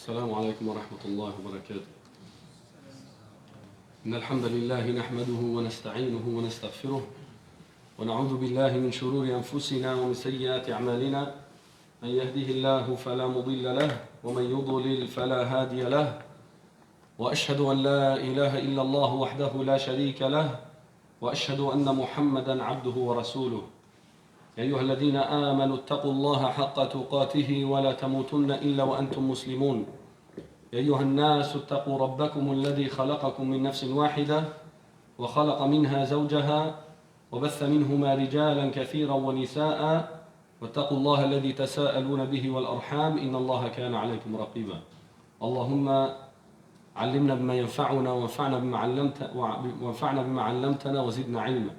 السلام عليكم ورحمة الله وبركاته. إن الحمد لله نحمده ونستعينه ونستغفره ونعوذ بالله من شرور أنفسنا ومن سيئات أعمالنا. من يهده الله فلا مضل له ومن يضلل فلا هادي له. وأشهد أن لا إله إلا الله وحده لا شريك له وأشهد أن محمدا عبده ورسوله. يا أيها الذين آمنوا اتقوا الله حق تقاته ولا تموتن إلا وأنتم مسلمون. يا أيها الناس اتقوا ربكم الذي خلقكم من نفس واحدة وخلق منها زوجها وبث منهما رجالا كثيرا ونساء واتقوا الله الذي تساءلون به والأرحام إن الله كان عليكم رقيبا. اللهم علمنا بما ينفعنا وانفعنا بما علمتنا وزدنا علما.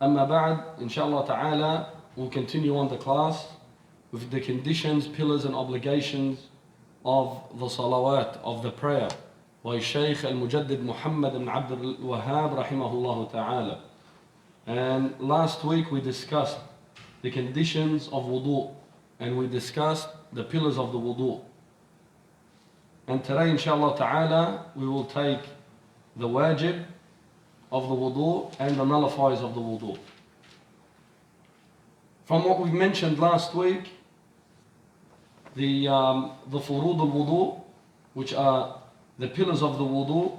Amma ba'd, inshallah ta'ala, we'll continue on the class with the conditions, pillars and obligations of the salawat, of the prayer, by Shaykh al-Mujaddid Muhammad ibn Abd al-Wahhab rahimahullah ta'ala. And last week we discussed the conditions of wudu and we discussed the pillars of the wudu. And today inshallah ta'ala we will take the wajib of the wudu and the nullifiers of the wudu. From what we mentioned last week, the furud al-wudu, which are the pillars of the wudu,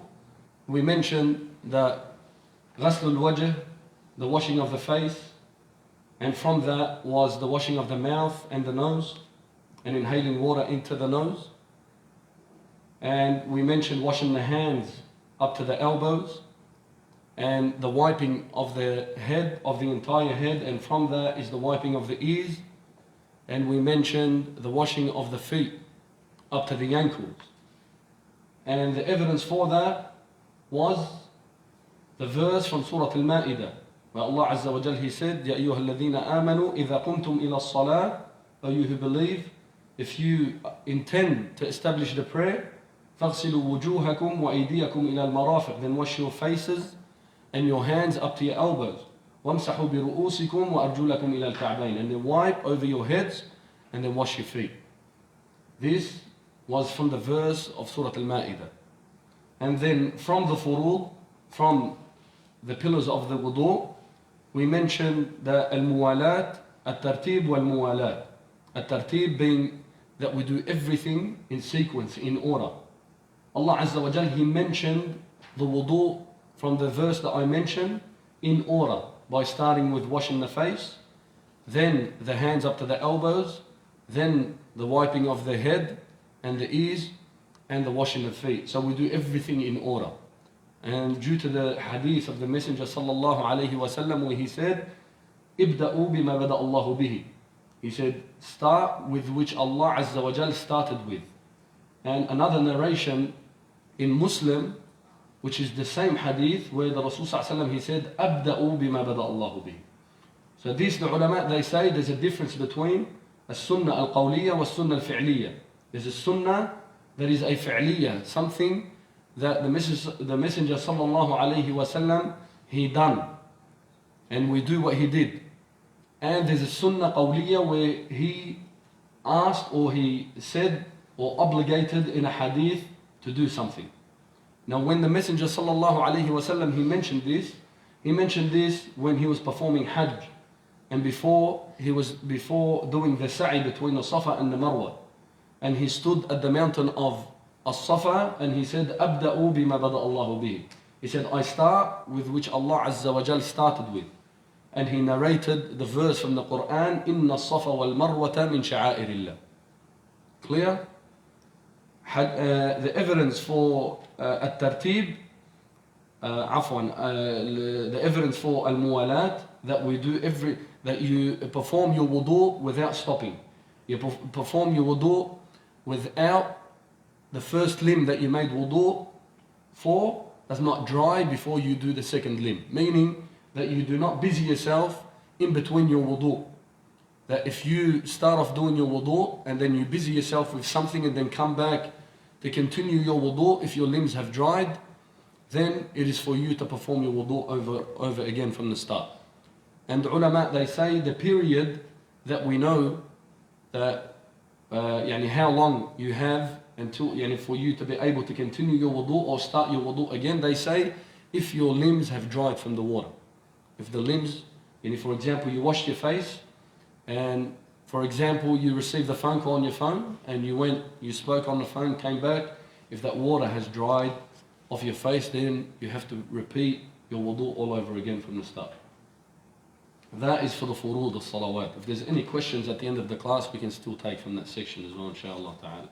we mentioned that ghasl al-wajh, the washing of the face, and from that was the washing of the mouth and the nose, and inhaling water into the nose. And we mentioned washing the hands up to the elbows, and the wiping of the head, of the entire head, and from that is the wiping of the ears. And we mentioned the washing of the feet up to the ankles. And the evidence for that was the verse from Surah Al-Ma'idah, where Allah Azza wa Jal, He said, Ya ayyuha alladhina amanu, idha qumtum ila as-salah, O you who believe, if you intend to establish the prayer, فَاغْسِلُوا وُجُوهَكُمْ وَأَيْدِيَكُمْ إِلَى الْمَرَافِقِ, then wash your faces and your hands up to your elbows. وَامْسَحُوا بِرُؤُوسِكُمْ وَأَرْجُلَكُمْ إِلَى الْكَعْبَيْنِ, and then wipe over your heads and then wash your feet. This was from the verse of Surah Al-Ma'idah. And then from the furud, from the pillars of the wudu, we mentioned the al-muwalat, at-tartib wal-muwalat. At-tartib being that we do everything in sequence, in order. Allah Azza wa Jal, He mentioned the wudu from the verse that I mentioned in order, by starting with washing the face, then the hands up to the elbows, then the wiping of the head and the ears, and the washing of feet. So we do everything in order. And due to the hadith of the Messenger sallallahu alayhi wasallam, where he said, "Ibda'u bima bada Allahu bihi." He said, start with which Allah Azza wa Jal started with. And another narration in Muslim, which is the same hadith, where the Rasul sallallahu alayhi wa sallam, he said, "Abda'u bima bada Allahu bihi." So these, the ulama, they say there's a difference between a sunnah al-qawliya wa sunnah al-fi'liya. There's a sunnah that is a fi'liya, something that the Messenger sallallahu alayhi wa sallam, he done, and we do what he did. And there's a sunnah qawliya where he asked or he said or obligated in a hadith to do something. Now when the Messenger sallallahu alayhi wa sallam, he mentioned this when he was performing Hajj, and before doing the sa'i between the Safa and the Marwa. And he stood at the mountain of As-Safa and he said, "Abda'u bima bada Allahu bihi." He said, I start with which Allah Azza wa Jal started with. And he narrated the verse from the Quran, "Inna as-Safa wal Marwata min sha'airillah." Clear? The evidence for at-tartib, the evidence for al-muwalat, that you perform your wudu without stopping. You perform your wudu without the first limb that you made wudu for does not dry before you do the second limb. Meaning that you do not busy yourself in between your wudu. That if you start off doing your wudu and then you busy yourself with something and then come back to continue your wudu, if your limbs have dried, then it is for you to perform your wudu over again from the start. And the ulama, they say the period that we know that يعني how long you have until يعني for you to be able to continue your wudu or start your wudu again. They say if your limbs have dried from the water. If the limbs, يعني for example, you washed your face and for example you received the phone call on your phone and you spoke on the phone, came back. If that water has dried off your face, then you have to repeat your wudu all over again from the start. That is for the furud al-salawat. If there's any questions at the end of the class, we can still take from that section as well, inshallah ta'ala.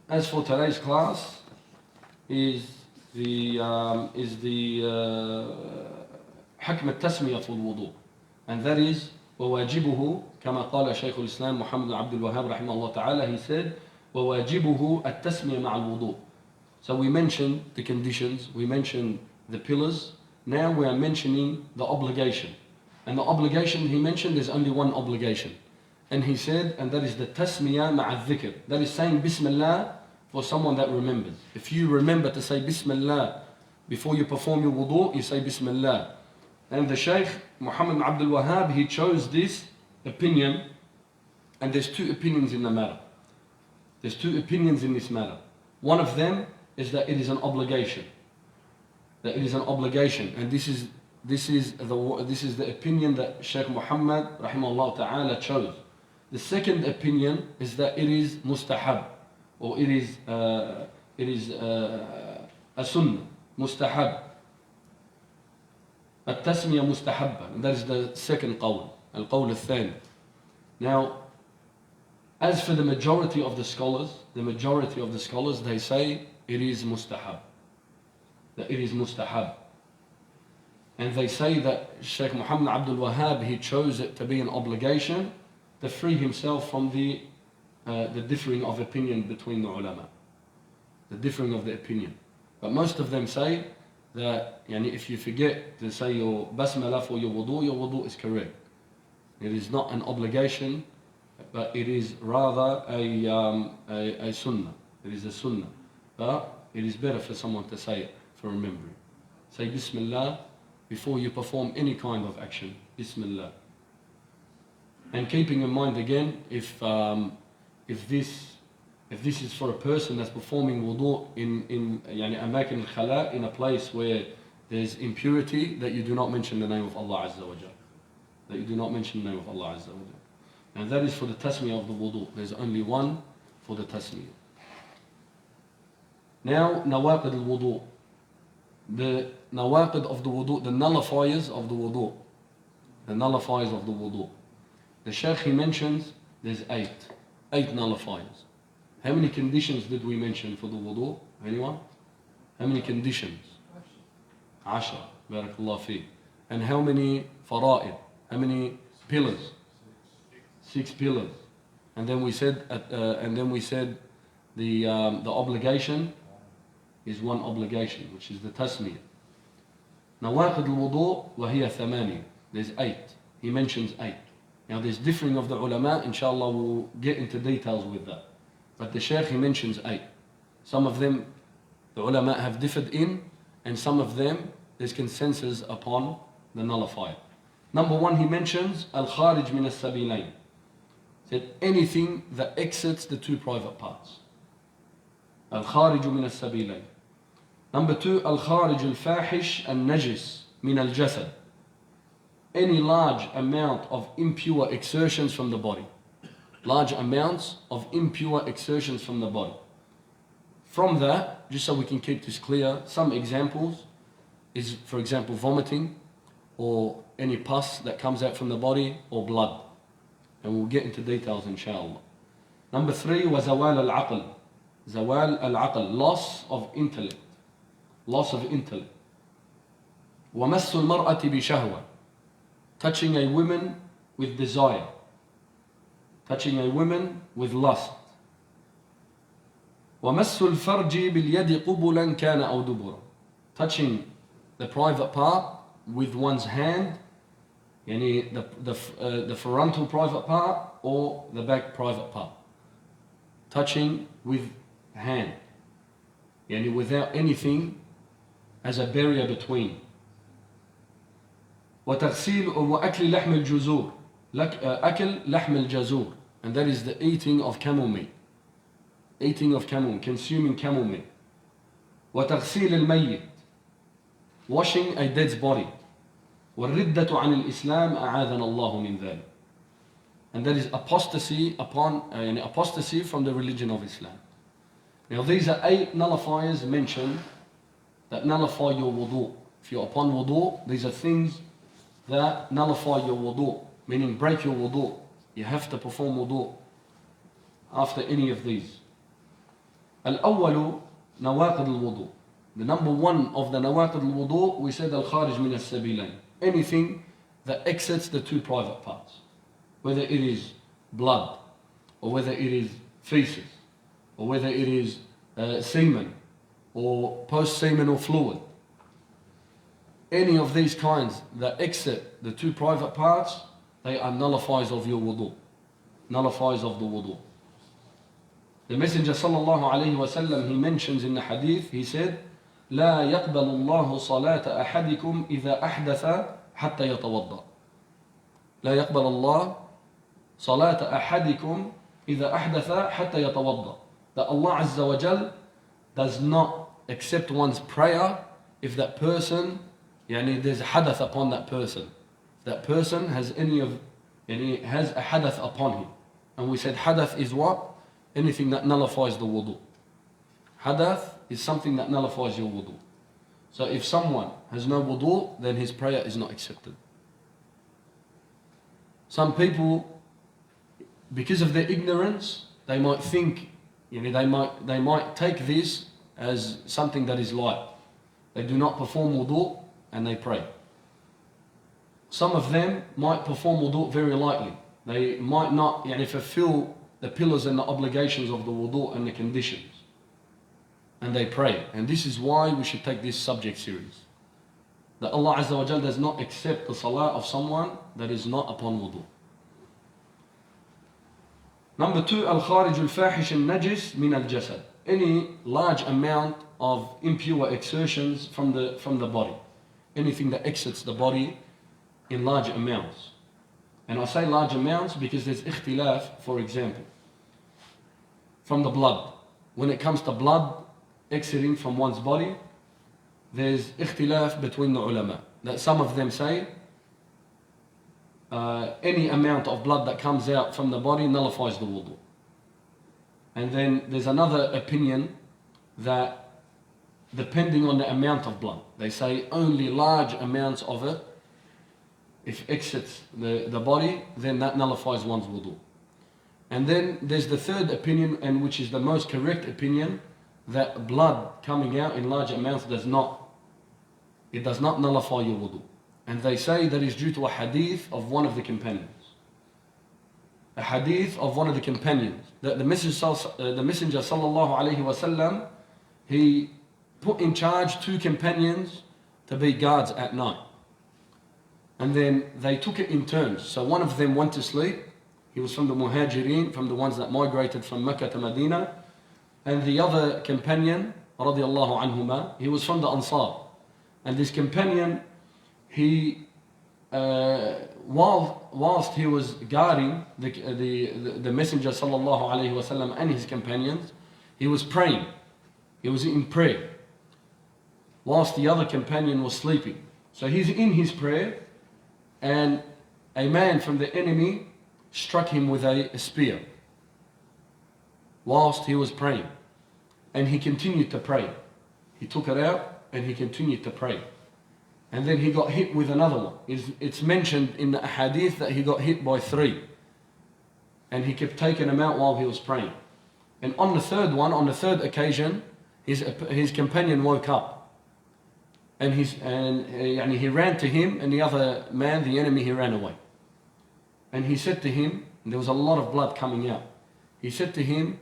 As for today's class, is the حكم التسمية في الوضوء. And that is وواجبه كما قال شيخ الإسلام محمد عبد الوهاب رحمه الله تعالى. He said وواجبه التسمية مع الوضوء. So we mentioned the conditions, we mentioned the pillars. Now we are mentioning the obligation. And the obligation he mentioned, there's only one obligation. And he said, and that is the tasmiyah ma'a dhikr. That is saying Bismillah for someone that remembers. If you remember to say Bismillah before you perform your wudu, you say Bismillah. And the Shaykh, Muhammad Abdul Wahhab, he chose this opinion. And there's two opinions in the matter. There's two opinions in this matter. One of them is that it is an obligation. That it is an obligation, and this is the opinion that Shaykh Muhammad rahimahullah ta'ala chose. The second opinion is that it is mustahab, or it is a sunnah, mustahab. التسمية مستحبة, and that is the second qawl, القول الثاني. Now, as for the majority of the scholars, they say it is mustahab. That it is mustahab. And they say that Shaykh Muhammad Abdul Wahhab, he chose it to be an obligation to free himself from the differing of opinion between the ulama. The differing of the opinion. But most of them say that yani, if you forget to say your basmalah for your wudu is correct. It is not an obligation, but it is rather a sunnah. It is a sunnah. But it is better for someone to say it for remembering. Say Bismillah before you perform any kind of action. Bismillah. And keeping in mind again, if this is for a person that's performing wudu in يعني أماكن الخلاء, in a place where there's impurity, that you do not mention the name of Allah Azza wa Jal. That you do not mention the name of Allah Azza wa Jal. And that is for the tasmiyah of the wudu. There's only one for the tasmiyah. Now, nawaqid al-wudu. The nawaqid of the wudu, the nullifiers of the wudu. The nullifiers of the wudu. The Shaykh, he mentions there's eight nullifiers. How many conditions did we mention for the wudu? Anyone? How many conditions? 10. Barakallah fi. And how many fara'id? How many pillars? 6 pillars. And then we said the obligation is one obligation, which is the tasmiyah. Nawaqid al-wudu wa hiya 8. There's 8. He mentions 8. Now there's differing of the ulama, inshallah we'll get into details with that. But the Shaykh, he mentions 8. Some of them the ulama have differed in, and some of them there's consensus upon the nullifier. Number 1, he mentions al-kharij min as-sabilayn. Said anything that exits the 2 private parts. Al-kharij min as-sabilayn. Number 2, al-kharij al-fahish al-najis min al-jasad. Any large amount of impure exertions from the body. Large amounts of impure exertions from the body. From that, just so we can keep this clear, some examples is, for example, vomiting, or any pus that comes out from the body, or blood. And we'll get into details inshallah. Number 3 was zawal al-aql. Zawal al-aql, loss of intellect. Loss of intellect. وَمَسُّ الْمَرْأَةِ بِشَهْوَةٍ. Touching a woman with desire. Touching a woman with lust. وَمَسُّ الْفَرْجِ بِالْيَدِ قُبُلًا كَانَ أَوْ دُبُرًا. Touching the private part with one's hand, yani the frontal private part or the back private part. Touching with hand, yani without anything as a barrier between. وتغسيل وأكل لحم الجزور. أكل لحم الجزور. and that is the eating of camel meat. Eating of camel, consuming camel meat. وتغسيل الميت, washing a dead's body. والردة عن الإسلام أعاذنا الله من ذلك. And that is apostasy apostasy from the religion of Islam. Now these are 8 nullifiers mentioned that nullify your wudu. If you're upon wudu, these are things that nullify your wudu, meaning break your wudu. You have to perform wudu after any of these. الأول نواقض الوضوء. The number 1 of the نواقض الوضوء, we said الخارج من السبيلين. Anything that exits the 2 private parts. Whether it is blood, or whether it is feces, or whether it is semen, or post-seminal fluid. Any of these kinds that exit the 2 private parts, they are nullifiers of your wudu. Nullifiers of the wudu. The Messenger sallallahu alayhi wa sallam, he mentions in the hadith, he said, لا يقبل الله صلاة أحدكم إذا أحدث حتى يتوضأ. لا يقبل الله صلاة أحدكم إذا أحدث حتى يتوضأ. That Allah Azza wa Jal does not accept one's prayer if that person, there's a hadath upon that person. That person has has a hadath upon him. And we said hadath is what? Anything that nullifies the wudu. Hadath is something that nullifies your wudu. So if someone has no wudu, then his prayer is not accepted. Some people, because of their ignorance, they might think, they might take this as something that is light. They do not perform wudu and they pray. Some of them might perform wudu very lightly. They might not fulfill the pillars and the obligations of the wudu and the conditions. And they pray. And this is why we should take this subject serious. That Allah Azza wa Jal does not accept the salah of someone that is not upon wudu. Number 2, al-kharij al-fahish al-najis min al-jasad. Any large amount of impure exertions from the body. Anything that exits the body in large amounts. And I say large amounts because there's ikhtilaf, for example, from the blood. When it comes to blood exiting from one's body, there's ikhtilaf between the ulama. That some of them say any amount of blood that comes out from the body nullifies the wudu. And then there's another opinion that depending on the amount of blood, they say only large amounts of it, if exits the body, then that nullifies one's wudu. And then there's the third opinion, and which is the most correct opinion, that blood coming out in large amounts does not nullify your wudu. And they say that is due to a hadith of one of the companions. A hadith of one of the companions. That the Messenger sallallahu alayhi wa sallam, he put in charge 2 companions to be guards at night. And then they took it in turns. So one of them went to sleep. He was from the Muhajirin, from the ones that migrated from Mecca to Medina. And the other companion, radiallahu anhuma, he was from the Ansar. And this companion, he, whilst he was guarding the Messenger sallallahu alayhi wa sallam and his companions, he was praying. He was in prayer. Whilst the other companion was sleeping. So he's in his prayer, and a man from the enemy struck him with a spear whilst he was praying. And he continued to pray. He took it out and he continued to pray. And then he got hit with another one. It's mentioned in the hadith that he got hit by 3. And he kept taking them out while he was praying. And on the third occasion, his companion woke up. And he ran to him, and the other man, the enemy, he ran away. And he said to him, and there was a lot of blood coming out. He said to him,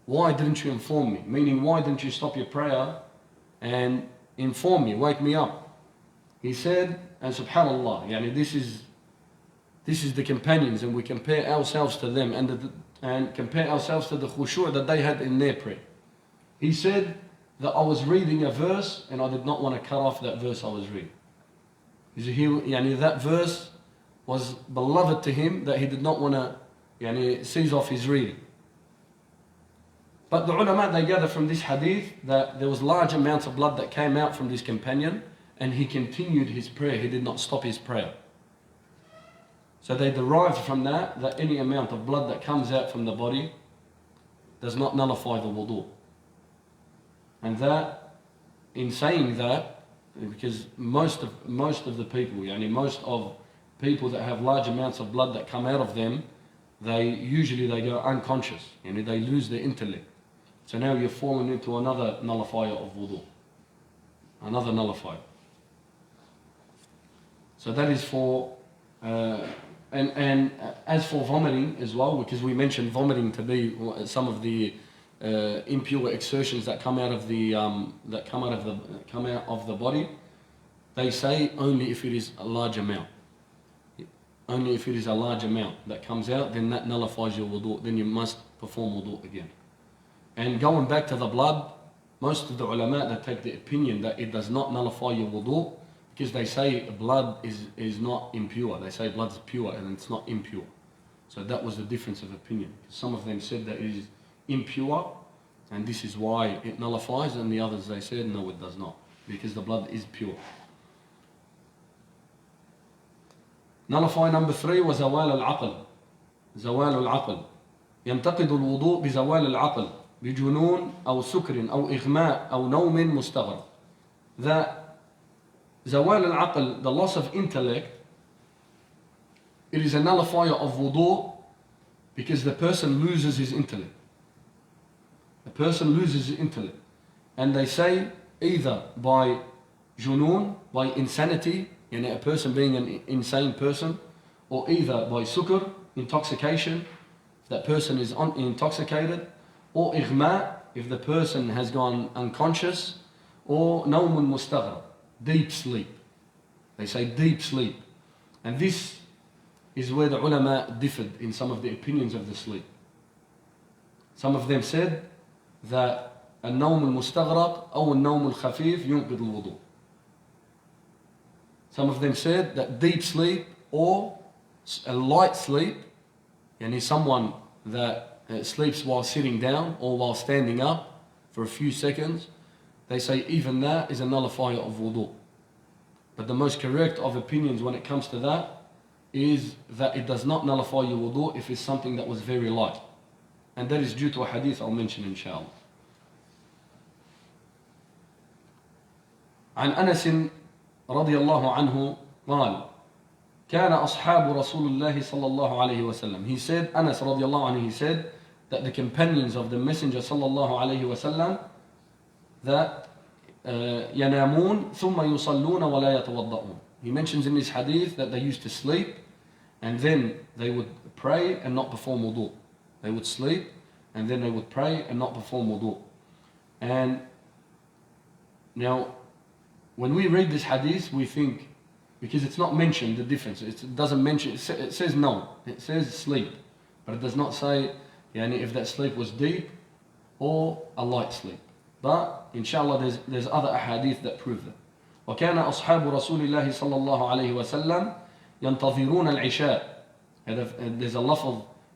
why didn't you inform me? Meaning, why didn't you stop your prayer and inform me, wake me up? He said, and subhanallah, this is the companions, and we compare ourselves to them and compare ourselves to the khushu' that they had in their prayer. He said that I was reading a verse and I did not want to cut off that verse I was reading. That verse was beloved to him that he did not want to sees off his reading. But the ulama, they gather from this hadith that there was large amounts of blood that came out from this companion, and he continued his prayer. He did not stop his prayer. So they derived from that any amount of blood that comes out from the body does not nullify the wudu. And that, in saying that, because most of the people, most of people that have large amounts of blood that come out of them, they go unconscious, they lose their intellect. So now you're falling into another nullifier of wudu. Another nullifier. So that is for, and as for vomiting as well, because we mentioned vomiting to be some of the impure exertions that come out of the body, they say only if it is a large amount. Only if it is a large amount that comes out, then that nullifies your wudu. Then you must perform wudu again. And going back to the blood, most of the ulama, they take the opinion that it does not nullify your wudu, because they say blood is not impure. They say blood is pure and it's not impure. So that was the difference of opinion. Some of them said that it is impure and this is why it nullifies, and the others they said no, it does not, because the blood is pure. Nullify number 3 was زوال العقل. زوال العقل. ينتقد الوضوء بزوال العقل بجنون أو سكر أو إغماء أو نوم مستغرق. That زوال العقل, the loss of intellect, it is a nullifier of wudu because the person loses his intellect. The person loses his intellect. And they say either by junoon, by insanity, a person being an insane person, or either by sukr, intoxication, if that person is intoxicated, or ighma, if the person has gone unconscious, or nawmun mustaghraq, deep sleep. They say deep sleep. And this is where the ulama differed in some of the opinions of the sleep. Some of them said that النوم المستغرق أو النوم الخفيف ينقض الوضوء. Some of them said that deep sleep or a light sleep, someone that sleeps while sitting down or while standing up for a few seconds, they say even that is a nullifier of wudu. But the most correct of opinions when it comes to that is that it does not nullify your wudu if it's something that was very light. And that is due to a hadith I'll mention inshallah. عن أنس رضي الله عنه قال كان أصحاب رسول الله صلى الله عليه وسلم. He said, Anas رضي الله عنه, he said that the companions of the Messenger صلى الله عليه وسلم that ينامون ثم يصلون ولا يتوضؤون. He mentions in this hadith that they used to sleep and then they would pray and not perform wudu. They would sleep and then they would pray and not perform wudu. And now when we read this hadith, we think, because it's not mentioned, the difference, it doesn't mention, it says no, it says sleep, but it does not say if that sleep was deep or a light sleep. But inshallah there's other ahadith that prove that. وكان أصحاب رسول الله صلى الله عليه وسلم ينتظرون العشاء.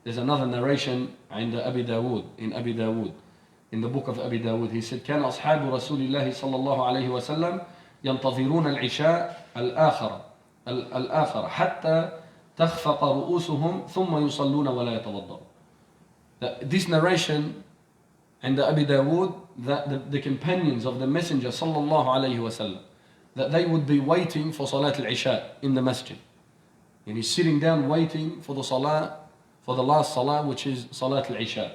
There's another narration in Abi Dawood, in the book of Abi Dawood. He said كان أصحاب رسول الله صلى الله عليه وسلم ينتظرون العشاء الآخر حتى تخفق رؤوسهم ثم يصلون ولا يتوضؤون. This narration in the Abi Dawood, that the companions of the Messenger sallallahu alayhi wasallam, that they would be waiting for Salat al-Isha in the masjid. And he's sitting down waiting for the Salah, for the last Salah, which is Salat al-Isha.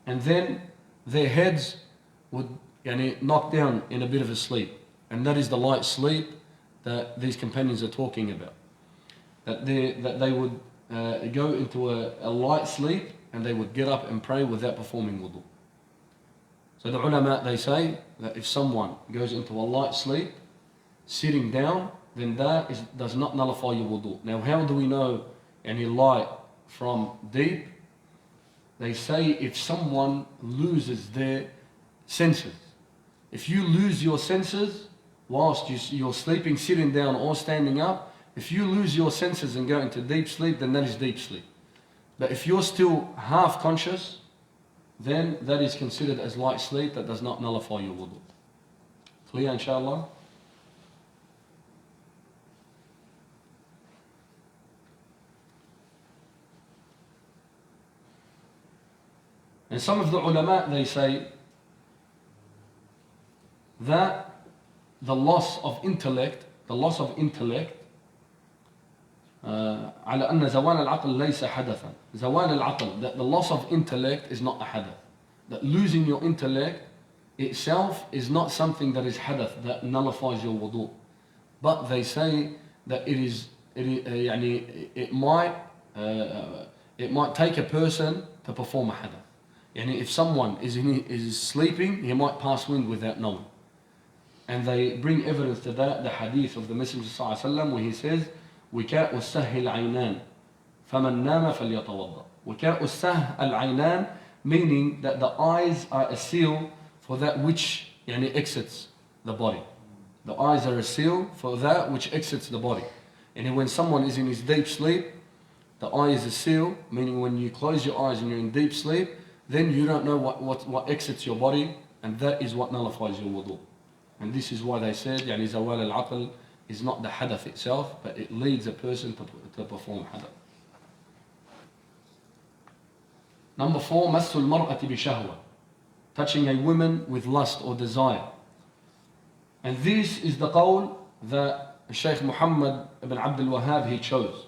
And then their heads would knock down in a bit of a sleep. And that is the light sleep that these companions are talking about. That they would go into a light sleep and they would get up and pray without performing wudu. So the ulama, they say that if someone goes into a light sleep, sitting down, then that does not nullify your wudu. Now how do we know any light from deep? They say if someone loses their senses. If you lose your senses whilst you're sleeping, sitting down or standing up, if you lose your senses and go into deep sleep, then that is deep sleep. But if you're still half conscious, then that is considered as light sleep that does not nullify your wudu. Clear, inshallah? And some of the ulama, they say that the loss of intellect على أن زوال العقل ليس حدثا. زوال العقل, that the loss of intellect is not a hadath. That losing your intellect itself is not something that is hadath, that nullifies your wudu. But they say that it might take a person to perform a hadath. If someone is sleeping, he might pass wind without knowing. And they bring evidence to that, the hadith of the Messenger ﷺ, where he says, وكاء السه العينان فمن نام فليتوضأ. وكاء السه العينان, meaning that the eyes are a seal for that which exits the body. The eyes are a seal for that which exits the body. And when someone is in his deep sleep, the eye is a seal, meaning when you close your eyes and you're in deep sleep, then you don't know what exits your body, and that is what nullifies your wudu. And this is why they said zawal al-aql is not the hadath itself, but it leads a person to perform hadath. Number 4, massul mar'ati bi shahwa, touching a woman with lust or desire. And this is the qawl that Shaykh Muhammad ibn Abdul Wahhab he chose.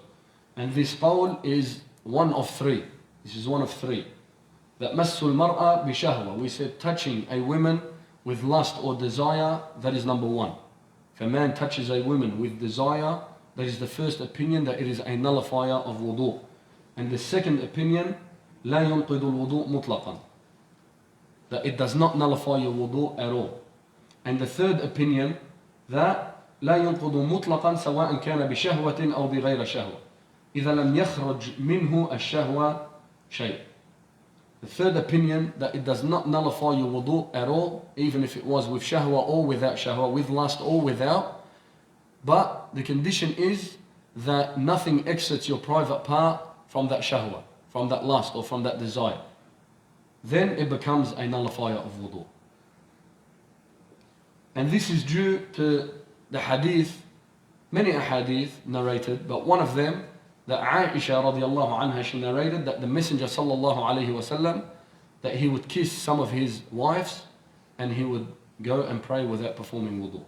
And this qawl is one of 3. This is one of 3. That massul mar'a bi shahwa, we said touching a woman with lust or desire, that is number 1. If a man touches a woman with desire, that is the first opinion, that it is a nullifier of wudu. And the second opinion, لا ينقض الوضوء مطلقا, that it does not nullify your wudu at all. And the third opinion, that لا ينقض مطلقا سواء كان بشهوة أو بغير شهوة إذا لم يخرج منه الشهوة شيء. The third opinion, that it does not nullify your wudu at all, even if it was with shahwa or without shahwa, with lust or without. But the condition is that nothing exits your private part from that shahwa, from that lust or from that desire. Then it becomes a nullifier of wudu. And this is due to the hadith, many ahadith narrated, but one of them, that Aisha radiallahu anha, she narrated that the Messenger sallallahu alayhi wasallam, that he would kiss some of his wives and he would go and pray without performing wudu.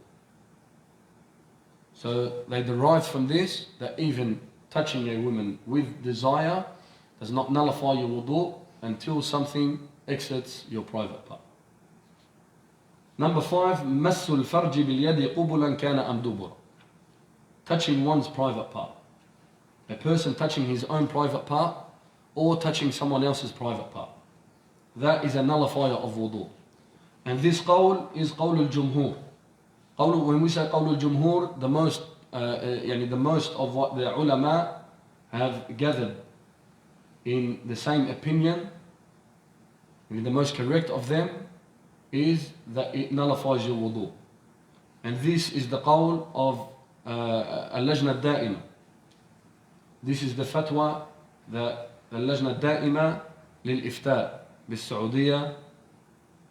So they derived from this that even touching a woman with desire does not nullify your wudu until something exits your private part. Number 5, massul farji bil yadi qubulan kana am dubura, touching one's private part. A person touching his own private part or touching someone else's private part, that is a nullifier of wudu. And this qawl is qawl al-jumhur. When we say qawl al-jumhur, the most of what the ulama have gathered in the same opinion, the most correct of them, is that it nullifies your wudu. And this is the qawl of al-lajna al-da'ima. This is the fatwa that the Lajna Da'ima lil-Ifta' bis-Saudiya,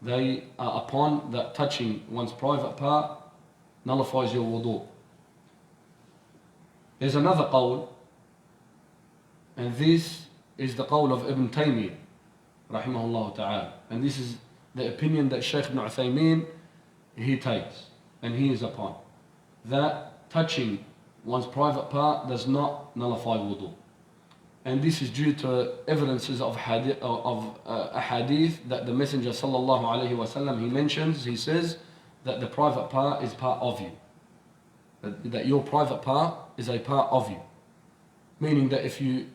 they are upon, that touching one's private part nullifies your wudu. There's another qawl, and this is the qawl of Ibn Taymiyyah rahimahullah ta'ala. And this is the opinion that Shaykh ibn Uthaymeen he takes, and he is upon, that touching one's private part does not nullify wudu. And this is due to evidences of a hadith that the Messenger sallallahu alayhi wasallam he mentions. He says that the private part is part of you, that your private part is a part of you, meaning that if you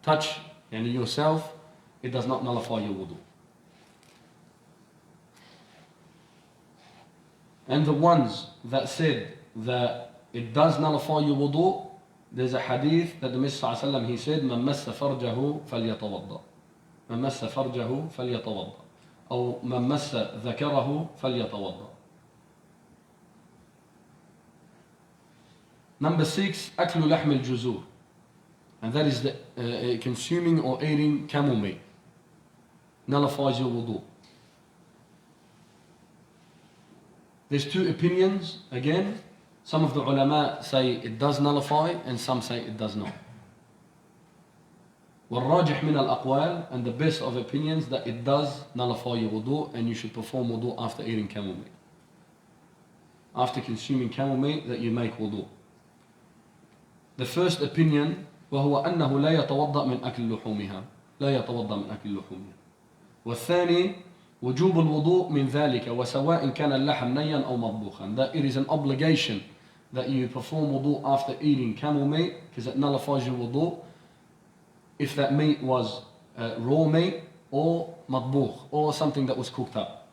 touch yourself, it does not nullify your wudu. And the ones that said that it does nullify your wudu, there's a hadith that the Messenger ﷺ he said, من مس فرجه فليتوضأ, من مس فرجه فليتوضأ, أو من مس ذكره فليتوضأ. Number 6, أكل لحم الجزور. and that is the consuming or eating camel meat nullifies your wudu. There's two opinions again. Some of the ulama say it does nullify and some say it does not. والراجح من الأقوال, and the best of opinions, that it does nullify your wudu and you should perform wudu after eating camel meat. After consuming camel meat, that you make wudu. The first opinion وهو أنه لا يتوضأ من أكل لحومها, لا يتوضأ من أكل لحومها. والثاني وجوب الوضوء من ذلك وسواء كان اللحم نيا أو مطبوخا, that it is an obligation that you perform wudu after eating camel meat because it nullifies your wudu if that meat was raw meat or matbukh, or something that was cooked up.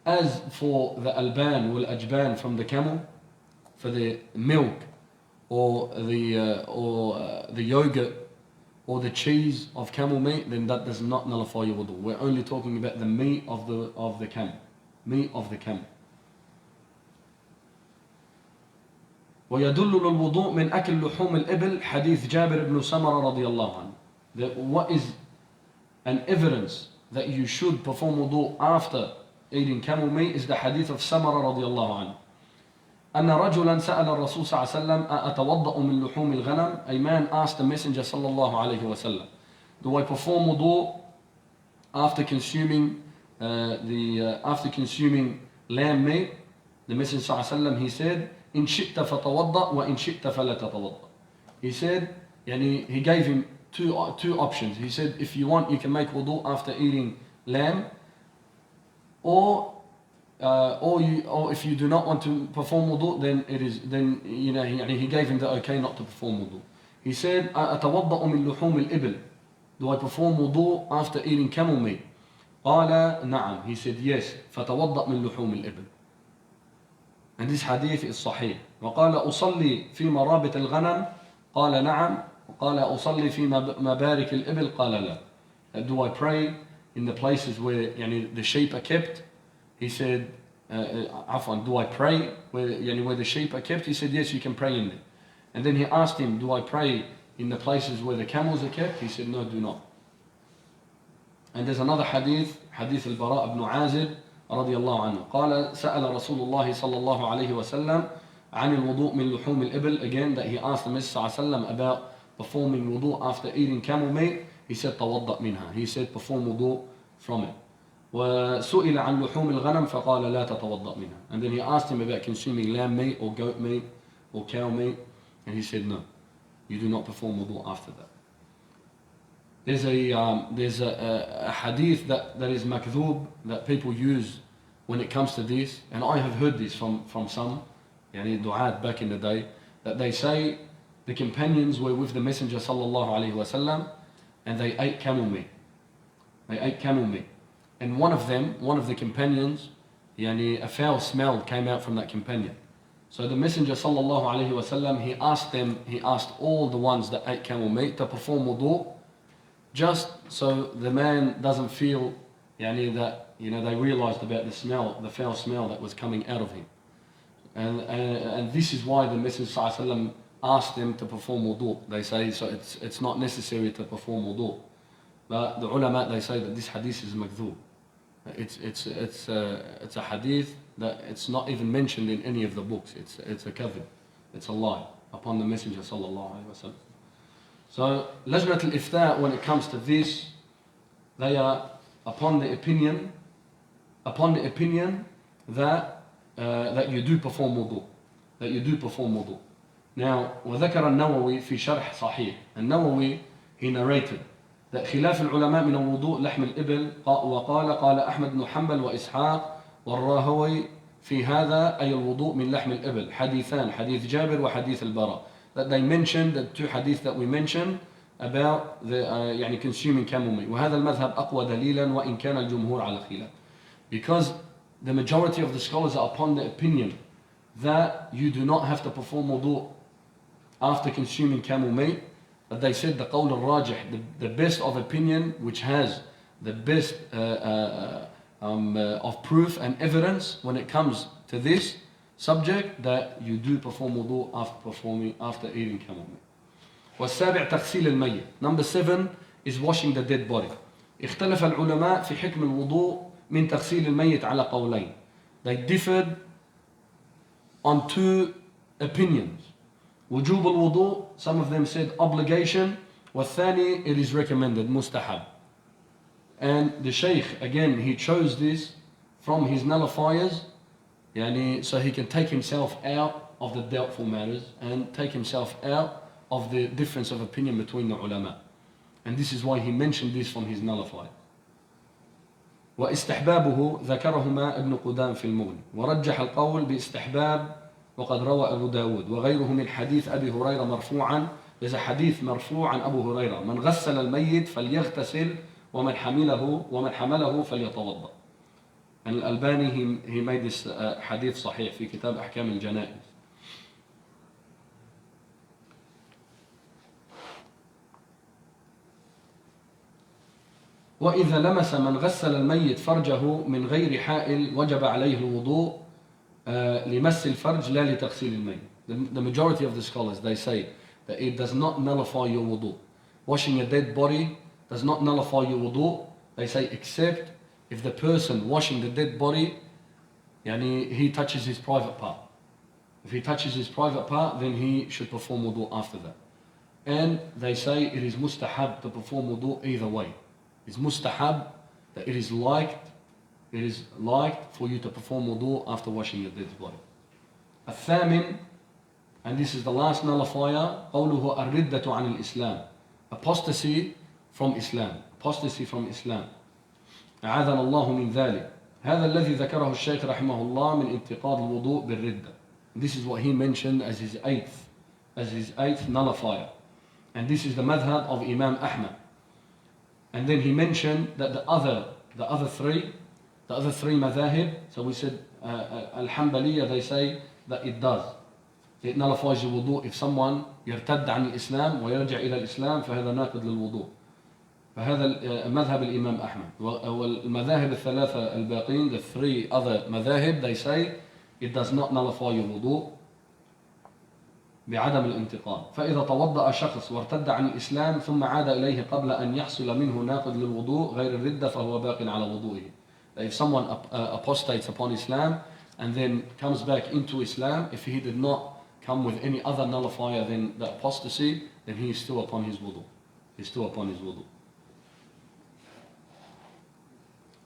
As for the alban wal ajban from the camel, for the milk or the yogurt or the cheese of camel meat, then that does not nullify your wudu. We're only talking about the meat of the camel, meat of the camel. ويدل للوضوء من أكل لحوم الإبل حديث جابر بن سمرة رضي الله عنه. What is an evidence that you should perform wudu after eating camel meat is the hadith of Samara رضي الله عنه. أن رجلا سأل الرسول صلى الله عليه وسلم أتوضأ من لحوم الغنم. A man asked the messenger صلى الله عليه وسلم, do I perform wudu after consuming lamb meat? The messenger صلى الله عليه وسلم, he said, إن شئت فتوضأ وإن شئت فلا تتوضأ. He said, he gave him two options. He said, if you want, you can make wudu after eating lamb, or if you do not want to perform wudu, then he gave him the okay not to perform wudu. He said, أتوضأ من لحوم الإبل. Do I perform wudu after eating camel meat? قال نعم. He said, yes. فتوضأ من لحوم الإبل. And this hadith is sahih. وقال أصلي في مرابط الغنم. قال نعم. قال أصلي في مبارك الإبل. قال لا. Do I pray in the places where the sheep are kept? He said, do I pray where the sheep are kept? He said, yes, you can pray in there. And then he asked him, do I pray in the places where the camels are kept? He said, no, do not. And there's another hadith, hadith al-Bara ibn Azib رضي الله عنه. قال سأل رسول الله صلى الله عليه وسلم عن الوضوء من لحوم الإبل. Again, that he asked the Messenger صلى الله عليه وسلم about performing wudu after eating camel meat. He said توضأ منها. He said perform wudu from it. وسئل عن لحوم الغنم فقال لا تتوضأ منها. And then he asked him about consuming lamb meat or goat meat or cow meat, and he said no, you do not perform wudu after that. There's a hadith that is makdhub that people use when it comes to this, and I have heard this from some du'at back in the day, that they say the companions were with the Messenger sallallahu alaihi wasallam and they ate camel meat. They ate camel meat. And one of the companions, a foul smell came out from that companion. So the Messenger sallallahu alaihi wasallam, he asked all the ones that ate camel meat to perform wudu, just so the man doesn't feel that they realized about the foul smell that was coming out of him. And this is why the Messenger sallallahu alaihi wasallam asked them to perform wudu. They say so it's not necessary to perform wudu. But the ulama, they say that this hadith is makdhub. It's a hadith that it's not even mentioned in any of the books. It's a kadhib. It's a lie upon the Messenger sallallahu alaihi wasallam. So Lajnat al-Ifta, when it comes to this, they are upon the opinion that you do perform wudu. That you do perform wudu. Now, وذكر النووي في شرح صحيح. النووي, he narrated that خلاف العلماء من الوضوء لحم الإبل قال أحمد بن حنبل وإسحاق والراهوي في هذا أي الوضوء من لحم الإبل حديثان حديث جابر وحديث البراء. That they mentioned, the two hadith that we mentioned about the consuming camel meat. وهذا المذهب أقوى دليلا وإن كان الجمهور على خلاف. Because the majority of the scholars are upon the opinion that you do not have to perform wudu after consuming camel meat. But they said the qawl al-rajih, the best of opinion, which has the best of proof and evidence when it comes to this subject, that you do perform wudu after eating camel meat. والسابع تغسيل الميت. Number 7 is washing the dead body. اختلف العلماء في حكم الوضوء من تغسيل الميت على قولين. They differed on 2 opinions. وجوب الوضوء, some of them said obligation, والثاني it is recommended, مستحب. And the Shaykh, again, he chose this from his nullifiers, so he can take himself out of the doubtful matters and take himself out of the difference of opinion between the ulama. And this is why he mentioned this from his nullifier. واستحبابه ذكرهما ابن قدام في المغني ورجح القول باستحباب وقد روى أبو داود وغيره من حديث أبي هريرة مرفوعا. There's a حديث مرفوع عن أبو هريرة: من غسل الميت فليغتسل ومن حمله فليتوضأ. And Albani, he made this hadith صحيح في كتاب أحكام الجنائز. وإذا لمس من غسل الميت فرجه من غير حائل وجب عليه الوضوء لمس الفرج لا لتغسيل الميت. The majority of the scholars, they say that it does not nullify your wudu. Washing a dead body does not nullify your wudu. They say except if the person washing the dead body, he touches his private part. If he touches his private part, then he should perform wudu after that. And they say it is mustahab to perform wudu either way. It's mustahab, that it is liked for you to perform wudu after washing your dead body. الثامن, and this is the last nullifier, قوله الردة عن الإسلام. Apostasy from Islam. Apostasy from Islam. أعاذنا الله من ذلك. هذا الذي ذكره الشيخ رحمه الله من انتقاض الوضوء بالردة. This is what he mentioned as his eighth nullifier. And this is the madhab of Imam Ahmad. And then he mentioned that the other three madhahib, so we said Al-Hanbaliyya, they say that it does. It nullifies your wudu if someone يرتد عن الإسلام ويرجع إلى الإسلام فهذا ناقض للوضوء. فهذا مذهب الإمام أحمد. والمذاهب الثلاثة الباقين, the 3 other madhahib, they say it does not nullify your wudu بعدم الانتقال. فإذا توضأ شخص وارتد عن الإسلام ثم عاد إليه قبل أن يحصل منه ناقض للوضوء غير الردة فهو باق على وضوئه. If someone apostates upon Islam and then comes back into Islam, if he did not come with any other nullifier than the apostasy, then he is still upon his wudu.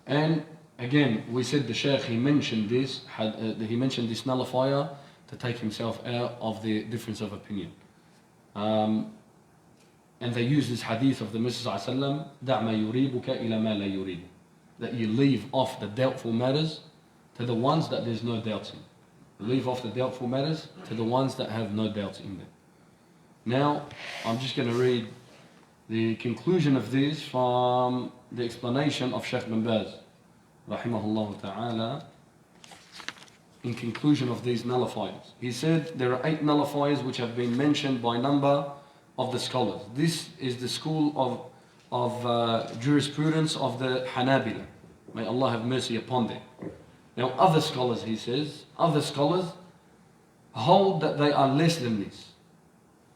And again, we said the Shaykh, he mentioned this nullifier to take himself out of the difference of opinion. And they use this hadith of the Messenger ﷺ, دع ما يريبك إلى ما لا يريب, that you leave off the doubtful matters to the ones that there's no doubts in. Leave off the doubtful matters to the ones that have no doubts in them. Now, I'm just going to read the conclusion of this from the explanation of Shaykh bin Baz, rahimahullah ta'ala, in conclusion of these nullifiers. He said there are 8 nullifiers which have been mentioned by a number of the scholars. This is the school of jurisprudence of the Hanabila. May Allah have mercy upon them. Now other scholars, he says, hold that they are less than this.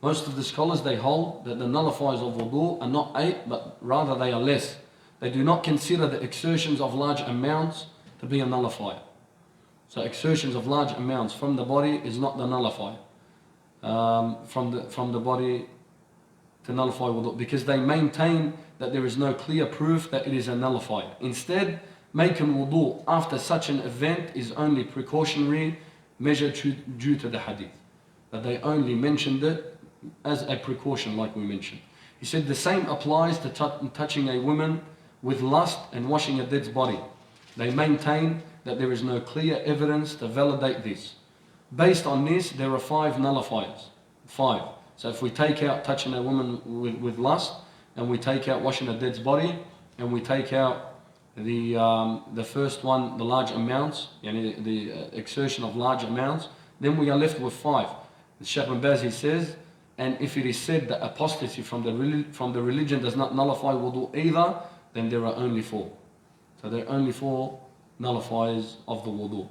Most of the scholars, they hold that the nullifiers of wudu are not 8, but rather they are less. They do not consider the exertions of large amounts to be a nullifier. So exertions of large amounts from the body is not the nullifier. From the body to nullify wudu, because they maintain that there is no clear proof that it is a nullifier. Instead, making wudu after such an event is only precautionary measure due to the hadith. That they only mentioned it as a precaution, like we mentioned. He said the same applies to touching a woman with lust and washing a dead's body. They maintain that there is no clear evidence to validate this. Based on this, there are 5 nullifiers. 5. So if we take out touching a woman with lust, and we take out washing a dead's body, and we take out the first one, the large amounts, the exertion of large amounts, then we are left with 5. The Shaykh bin Baz, he says, and if it is said that apostasy from the religion does not nullify wudu either, then there are only 4. So there are only 4 nullifiers of the wudu.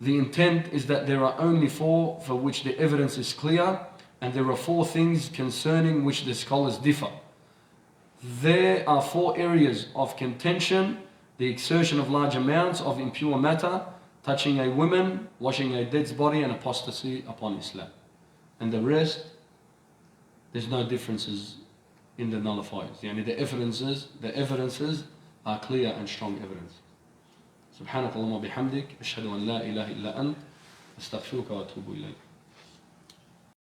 The intent is that there are only 4 for which the evidence is clear, And there are 4 things concerning which the scholars differ. There are 4 areas of contention: the exertion of large amounts of impure matter, touching a woman, washing a dead's body, and apostasy upon Islam. And the rest, there's no differences in the nullifiers. Yani the evidences are clear and strong evidence. سبحانك اللهم وبحمدك أشهد أن لا إله إلا أنت أستغفرك وأتوب إليك.